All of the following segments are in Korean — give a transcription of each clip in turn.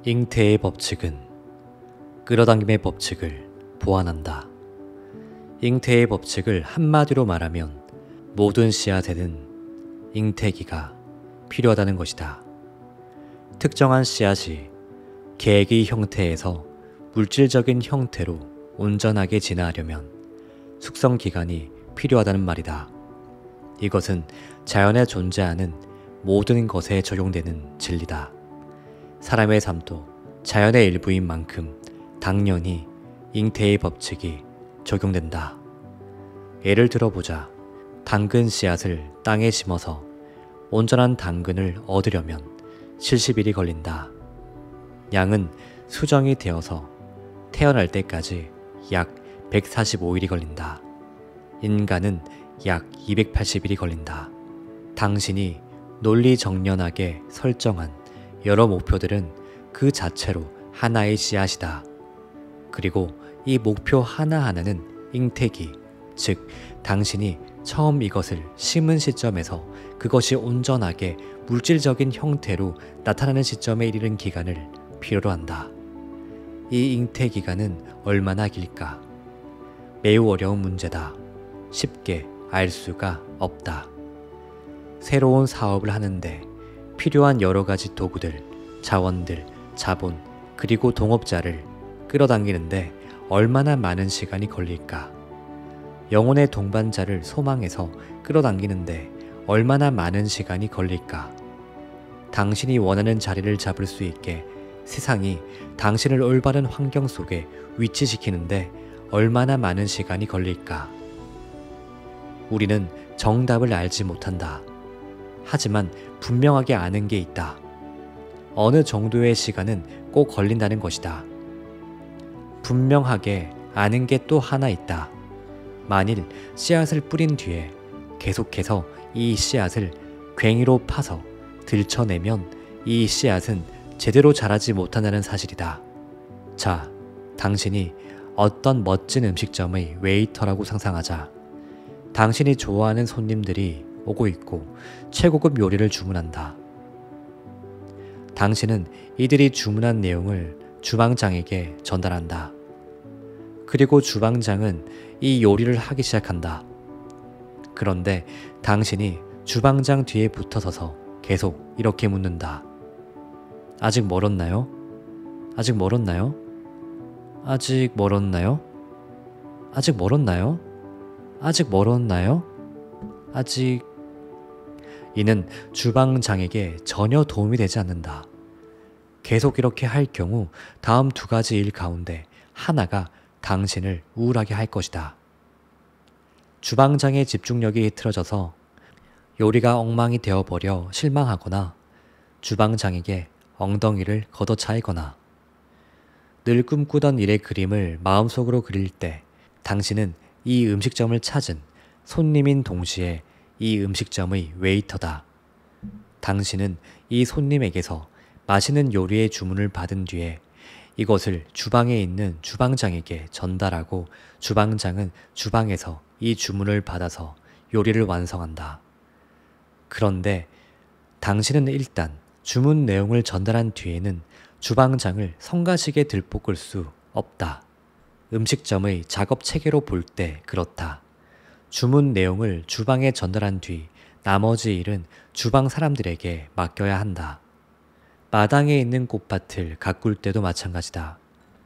잉태의 법칙은 끌어당김의 법칙을 보완한다. 잉태의 법칙을 한마디로 말하면 모든 씨앗에는 잉태기가 필요하다는 것이다. 특정한 씨앗이 계기 형태에서 물질적인 형태로 온전하게 진화하려면 숙성 기간이 필요하다는 말이다. 이것은 자연에 존재하는 모든 것에 적용되는 진리다. 사람의 삶도 자연의 일부인 만큼 당연히 잉태의 법칙이 적용된다. 예를 들어보자. 당근 씨앗을 땅에 심어서 온전한 당근을 얻으려면 70일이 걸린다. 양은 수정이 되어서 태어날 때까지 약 145일이 걸린다. 인간은 약 280일이 걸린다. 당신이 논리정연하게 설정한 여러 목표들은 그 자체로 하나의 씨앗이다. 그리고 이 목표 하나하나는 잉태기, 즉 당신이 처음 이것을 심은 시점에서 그것이 온전하게 물질적인 형태로 나타나는 시점에 이르는 기간을 필요로 한다. 이 잉태 기간은 얼마나 길까? 매우 어려운 문제다. 쉽게 알 수가 없다. 새로운 사업을 하는데 필요한 여러 가지 도구들, 자원들, 자본, 그리고 동업자를 끌어당기는데 얼마나 많은 시간이 걸릴까? 영혼의 동반자를 소망해서 끌어당기는데 얼마나 많은 시간이 걸릴까? 당신이 원하는 자리를 잡을 수 있게 세상이 당신을 올바른 환경 속에 위치시키는데 얼마나 많은 시간이 걸릴까? 우리는 정답을 알지 못한다. 하지만 분명하게 아는 게 있다. 어느 정도의 시간은 꼭 걸린다는 것이다. 분명하게 아는 게 또 하나 있다. 만일 씨앗을 뿌린 뒤에 계속해서 이 씨앗을 괭이로 파서 들쳐내면 이 씨앗은 제대로 자라지 못한다는 사실이다. 자, 당신이 어떤 멋진 음식점의 웨이터라고 상상하자. 당신이 좋아하는 손님들이 오고 있고 최고급 요리를 주문한다. 당신은 이들이 주문한 내용을 주방장에게 전달한다. 그리고 주방장은 이 요리를 하기 시작한다. 그런데 당신이 주방장 뒤에 붙어서서 계속 이렇게 묻는다. 아직 멀었나요? 아직 멀었나요? 아직 멀었나요? 아직 멀었나요? 아직 멀었나요? 아직... 이는 주방장에게 전혀 도움이 되지 않는다. 계속 이렇게 할 경우 다음 두 가지 일 가운데 하나가 당신을 우울하게 할 것이다. 주방장의 집중력이 흐트러져서 요리가 엉망이 되어버려 실망하거나 주방장에게 엉덩이를 걷어차이거나 늘 꿈꾸던 일의 그림을 마음속으로 그릴 때 당신은 이 음식점을 찾은 손님인 동시에 이 음식점의 웨이터다. 당신은 이 손님에게서 맛있는 요리의 주문을 받은 뒤에 이것을 주방에 있는 주방장에게 전달하고 주방장은 주방에서 이 주문을 받아서 요리를 완성한다. 그런데 당신은 일단 주문 내용을 전달한 뒤에는 주방장을 성가시게 들볶을 수 없다. 음식점의 작업 체계로 볼 때 그렇다. 주문 내용을 주방에 전달한 뒤 나머지 일은 주방 사람들에게 맡겨야 한다. 마당에 있는 꽃밭을 가꿀 때도 마찬가지다.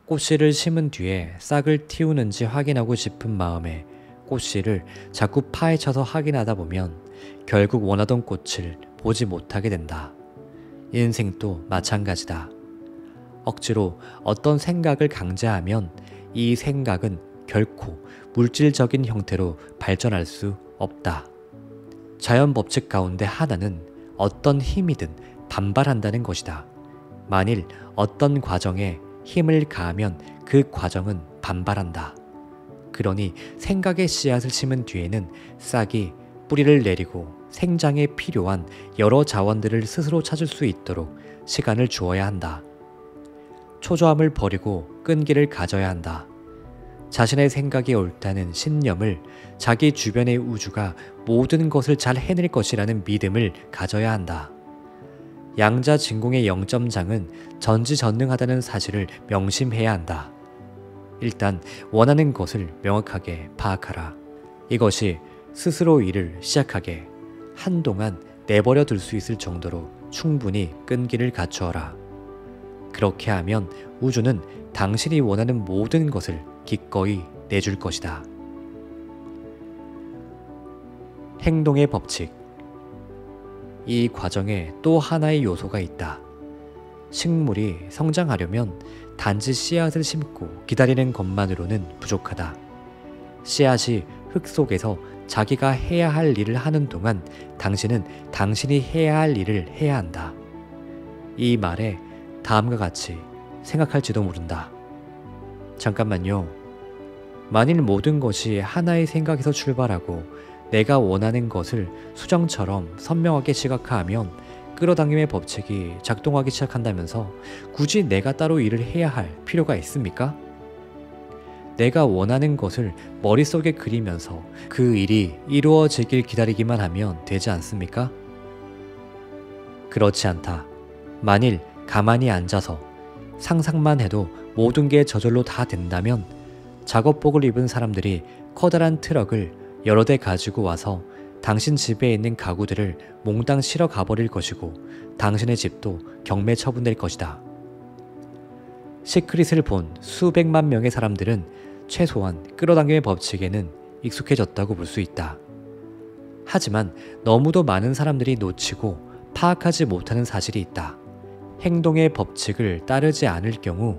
꽃씨를 심은 뒤에 싹을 틔우는지 확인하고 싶은 마음에 꽃씨를 자꾸 파헤쳐서 확인하다 보면 결국 원하던 꽃을 보지 못하게 된다. 인생도 마찬가지다. 억지로 어떤 생각을 강제하면 이 생각은 결코 물질적인 형태로 발전할 수 없다. 자연 법칙 가운데 하나는 어떤 힘이든 반발한다는 것이다. 만일 어떤 과정에 힘을 가하면 그 과정은 반발한다. 그러니 생각의 씨앗을 심은 뒤에는 싹이 뿌리를 내리고 생장에 필요한 여러 자원들을 스스로 찾을 수 있도록 시간을 주어야 한다. 초조함을 버리고 끈기를 가져야 한다. 자신의 생각이 옳다는 신념을, 자기 주변의 우주가 모든 것을 잘 해낼 것이라는 믿음을 가져야 한다. 양자 진공의 0점장은 전지전능하다는 사실을 명심해야 한다. 일단 원하는 것을 명확하게 파악하라. 이것이 스스로 일을 시작하게 한동안 내버려 둘 수 있을 정도로 충분히 끈기를 갖추어라. 그렇게 하면 우주는 당신이 원하는 모든 것을 기꺼이 내줄 것이다. 행동의 법칙. 이 과정에 또 하나의 요소가 있다. 식물이 성장하려면 단지 씨앗을 심고 기다리는 것만으로는 부족하다. 씨앗이 흙 속에서 자기가 해야 할 일을 하는 동안 당신은 당신이 해야 할 일을 해야 한다. 이 말에 다음과 같이 생각할지도 모른다. 잠깐만요. 만일 모든 것이 하나의 생각에서 출발하고 내가 원하는 것을 수정처럼 선명하게 시각화하면 끌어당김의 법칙이 작동하기 시작한다면서 굳이 내가 따로 일을 해야 할 필요가 있습니까? 내가 원하는 것을 머릿속에 그리면서 그 일이 이루어지길 기다리기만 하면 되지 않습니까? 그렇지 않다. 만일 가만히 앉아서 상상만 해도 모든 게 저절로 다 된다면 작업복을 입은 사람들이 커다란 트럭을 여러 대 가지고 와서 당신 집에 있는 가구들을 몽땅 실어 가버릴 것이고 당신의 집도 경매 처분될 것이다. 시크릿을 본 수백만 명의 사람들은 최소한 끌어당김의 법칙에는 익숙해졌다고 볼 수 있다. 하지만 너무도 많은 사람들이 놓치고 파악하지 못하는 사실이 있다. 행동의 법칙을 따르지 않을 경우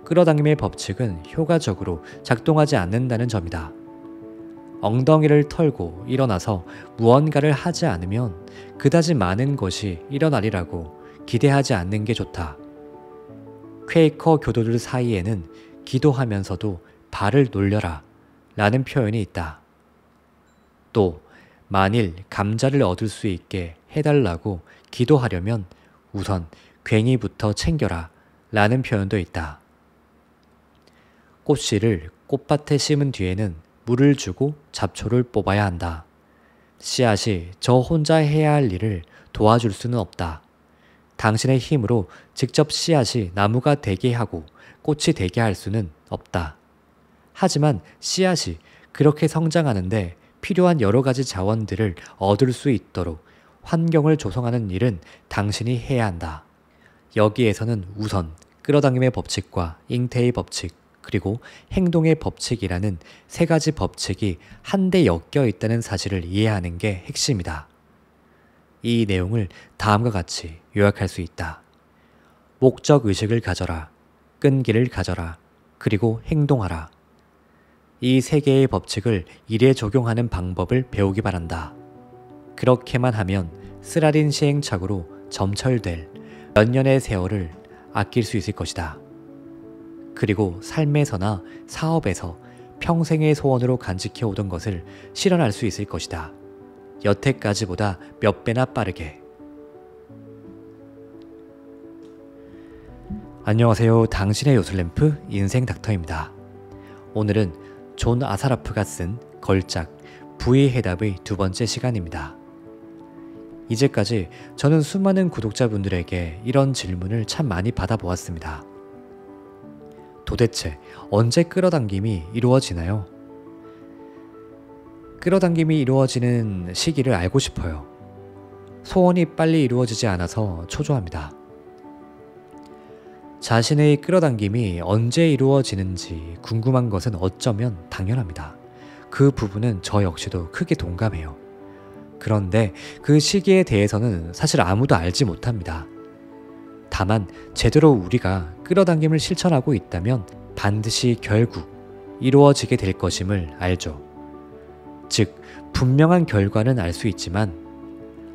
끌어당김의 법칙은 효과적으로 작동하지 않는다는 점이다. 엉덩이를 털고 일어나서 무언가를 하지 않으면 그다지 많은 것이 일어나리라고 기대하지 않는 게 좋다. 퀘이커 교도들 사이에는 기도하면서도 발을 놀려라 라는 표현이 있다. 또 만일 감자를 얻을 수 있게 해달라고 기도하려면 우선 괭이부터 챙겨라 라는 표현도 있다. 꽃씨를 꽃밭에 심은 뒤에는 물을 주고 잡초를 뽑아야 한다. 씨앗이 저 혼자 해야 할 일을 도와줄 수는 없다. 당신의 힘으로 직접 씨앗이 나무가 되게 하고 꽃이 되게 할 수는 없다. 하지만 씨앗이 그렇게 성장하는데 필요한 여러 가지 자원들을 얻을 수 있도록 환경을 조성하는 일은 당신이 해야 한다. 여기에서는 우선 끌어당김의 법칙과 잉태의 법칙, 그리고 행동의 법칙이라는 세 가지 법칙이 한데 엮여 있다는 사실을 이해하는 게 핵심이다. 이 내용을 다음과 같이 요약할 수 있다. 목적 의식을 가져라. 끈기를 가져라. 그리고 행동하라. 이 세 개의 법칙을 일에 적용하는 방법을 배우기 바란다. 그렇게만 하면 쓰라린 시행착오로 점철될 몇 년의 세월을 아낄 수 있을 것이다. 그리고 삶에서나 사업에서 평생의 소원으로 간직해오던 것을 실현할 수 있을 것이다. 여태까지보다 몇 배나 빠르게. 안녕하세요. 당신의 요술램프 인생 닥터입니다. 오늘은 존 아사라프가 쓴 걸작 부의 해답의 두 번째 시간입니다. 이제까지 저는 수많은 구독자분들에게 이런 질문을 참 많이 받아보았습니다. 도대체 언제 끌어당김이 이루어지나요? 끌어당김이 이루어지는 시기를 알고 싶어요. 소원이 빨리 이루어지지 않아서 초조합니다. 자신의 끌어당김이 언제 이루어지는지 궁금한 것은 어쩌면 당연합니다. 그 부분은 저 역시도 크게 동감해요. 그런데 그 시기에 대해서는 사실 아무도 알지 못합니다. 다만 제대로 우리가 끌어당김을 실천하고 있다면 반드시 결국 이루어지게 될 것임을 알죠. 즉, 분명한 결과는 알 수 있지만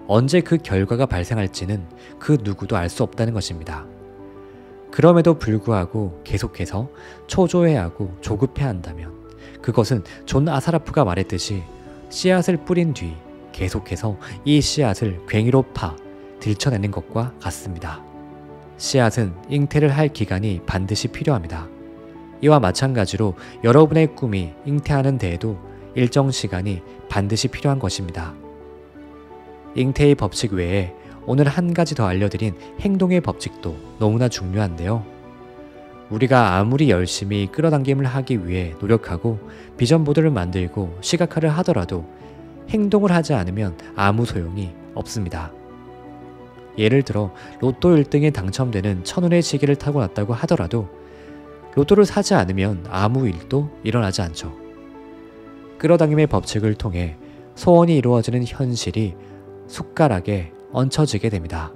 언제 그 결과가 발생할지는 그 누구도 알 수 없다는 것입니다. 그럼에도 불구하고 계속해서 초조해하고 조급해한다면 그것은 존 아사라프가 말했듯이 씨앗을 뿌린 뒤 계속해서 이 씨앗을 괭이로 파 들춰내는 것과 같습니다. 씨앗은 잉태를 할 기간이 반드시 필요합니다. 이와 마찬가지로 여러분의 꿈이 잉태하는 데에도 일정 시간이 반드시 필요한 것입니다. 잉태의 법칙 외에 오늘 한 가지 더 알려드린 행동의 법칙도 너무나 중요한데요. 우리가 아무리 열심히 끌어당김을 하기 위해 노력하고 비전보드를 만들고 시각화를 하더라도 행동을 하지 않으면 아무 소용이 없습니다. 예를 들어 로또 1등에 당첨되는 1,000원의 시계를 타고 났다고 하더라도 로또를 사지 않으면 아무 일도 일어나지 않죠. 끌어당김의 법칙을 통해 소원이 이루어지는 현실이 숟가락에 얹혀지게 됩니다.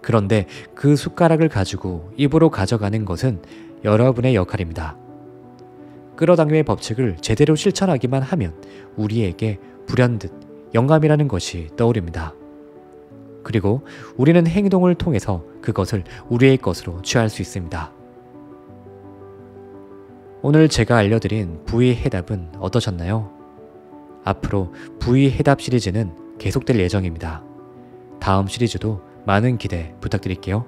그런데 그 숟가락을 가지고 입으로 가져가는 것은 여러분의 역할입니다. 끌어당김의 법칙을 제대로 실천하기만 하면 우리에게 불현듯 영감이라는 것이 떠오릅니다. 그리고 우리는 행동을 통해서 그것을 우리의 것으로 취할 수 있습니다. 오늘 제가 알려드린 부의 해답은 어떠셨나요? 앞으로 부의 해답 시리즈는 계속될 예정입니다. 다음 시리즈도 많은 기대 부탁드릴게요.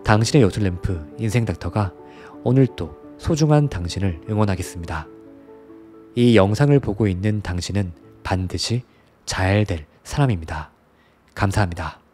당신의 요술램프 인생닥터가 오늘도 소중한 당신을 응원하겠습니다. 이 영상을 보고 있는 당신은 반드시 잘 될 사람입니다. 감사합니다.